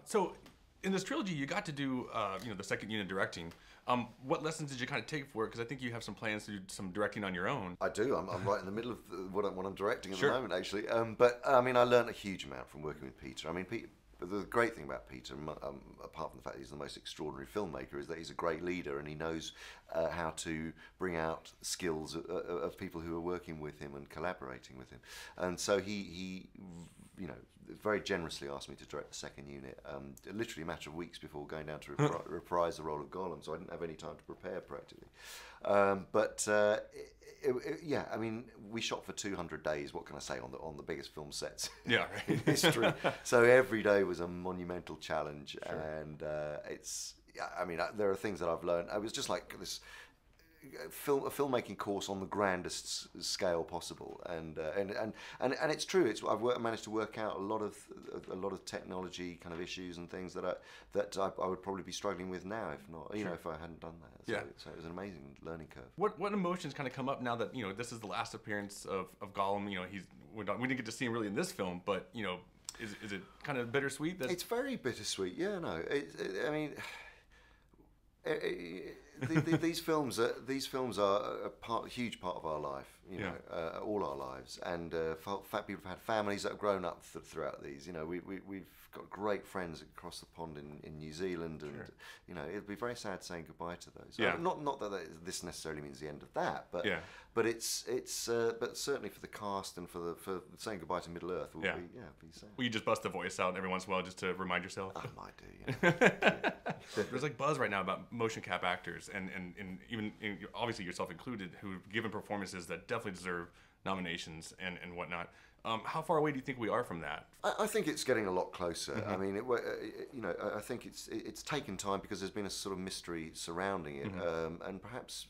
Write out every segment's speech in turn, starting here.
So in this trilogy, you got to do the second unit directing. What lessons did you kind of take for it? Because I think you have some plans to do some directing on your own. I do. I'm right in the middle of what I'm directing at Sure. the moment, actually. But I mean, I learned a huge amount from working with Peter. I mean, the great thing about Peter, apart from the fact that he's the most extraordinary filmmaker, is that he's a great leader and he knows how to bring out skills of people who are working with him and collaborating with him. And so he very generously asked me to direct the second unit, literally a matter of weeks before going down to reprise the role of Gollum, so I didn't have any time to prepare practically. Yeah, I mean, we shot for 200 days. What can I say on the biggest film sets Yeah, right. in history? So every day was a monumental challenge, Sure. and I mean, there are things that I've learned. I was just like this. A filmmaking course on the grandest scale possible, and it's true. I've managed to work out a lot of technology kind of issues and things that I would probably be struggling with now if not, Sure. if I hadn't done that. So, Yeah. so it was an amazing learning curve. What emotions kind of come up now that this is the last appearance of Gollum? We didn't get to see him really in this film, but is it kind of bittersweet? That It's very bittersweet. Yeah, no. I mean. These films are a huge part of our life, all our lives, and people have had families that have grown up throughout these. We've got great friends across the pond in New Zealand, and Sure. It'd be very sad saying goodbye to those. Yeah. Not that this necessarily means the end of that, but Yeah. but but certainly for the cast and for saying goodbye to Middle Earth, Yeah. be sad. Will you just bust the voice out every once in a while just to remind yourself? I might do. Yeah. There's like buzz right now about motion cap actors, and even obviously yourself included, who've given performances that definitely deserve nominations and whatnot. How far away do you think we are from that? I think it's getting a lot closer. Mm-hmm. I mean, I think it's taken time because there's been a sort of mystery surrounding it, Mm-hmm. and perhaps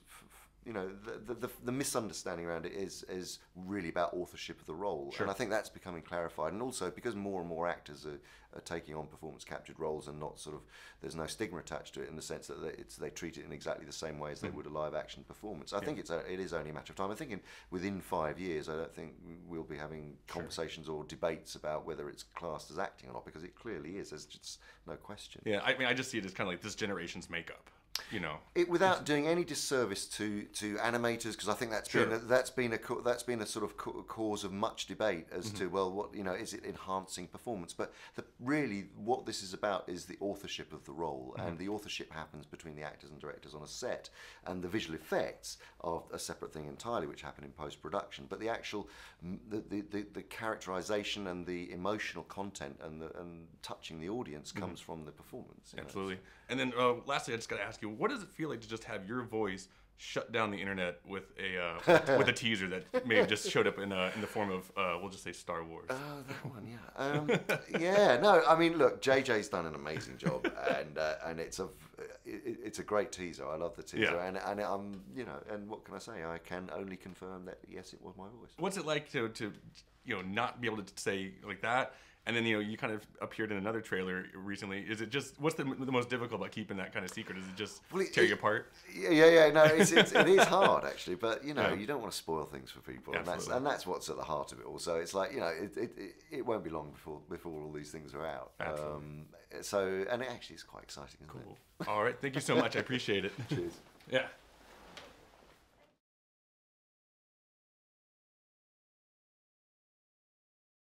the misunderstanding around it is really about authorship of the role, Sure. and I think that's becoming clarified. And also because more and more actors are taking on performance captured roles and not there's no stigma attached to it in the sense that they treat it in exactly the same way as they would a live action performance. I think it is only a matter of time. I think within 5 years, I don't think we'll be having conversations or debates about whether it's classed as acting or not, because it clearly is. There's just no question. Yeah, I mean, I just see it as kind of like this generation's makeup. Without doing any disservice to animators, because I think that's Sure. been a sort of cause of much debate as to, well, what is it enhancing performance? But really what this is about is the authorship of the role, and the authorship happens between the actors and directors on a set, and the visual effects are a separate thing entirely, which happen in post-production. But the actual the characterization and the emotional content and touching the audience comes from the performance. Absolutely. And then lastly, I just got to ask you, what does it feel like to just have your voice shut down the internet with a teaser that maybe just showed up in the form of we'll just say Star Wars? That one, yeah. Yeah, no, I mean, look, JJ's done an amazing job, and it's a great teaser. I love the teaser, Yeah. and I'm and what can I say? I can only confirm that yes, it was my voice. What's it like to not be able to say like that? And then you kind of appeared in another trailer recently. Is it just what's the most difficult about keeping that kind of secret? Is it just tear you apart? Yeah. No, it is hard actually, but you Yeah. don't want to spoil things for people, Absolutely. and that's what's at the heart of it all. So it's like it won't be long before all these things are out. Absolutely. So and it actually is quite exciting, isn't Cool. All right. Thank you so much. I appreciate it. it? Cheers. Yeah.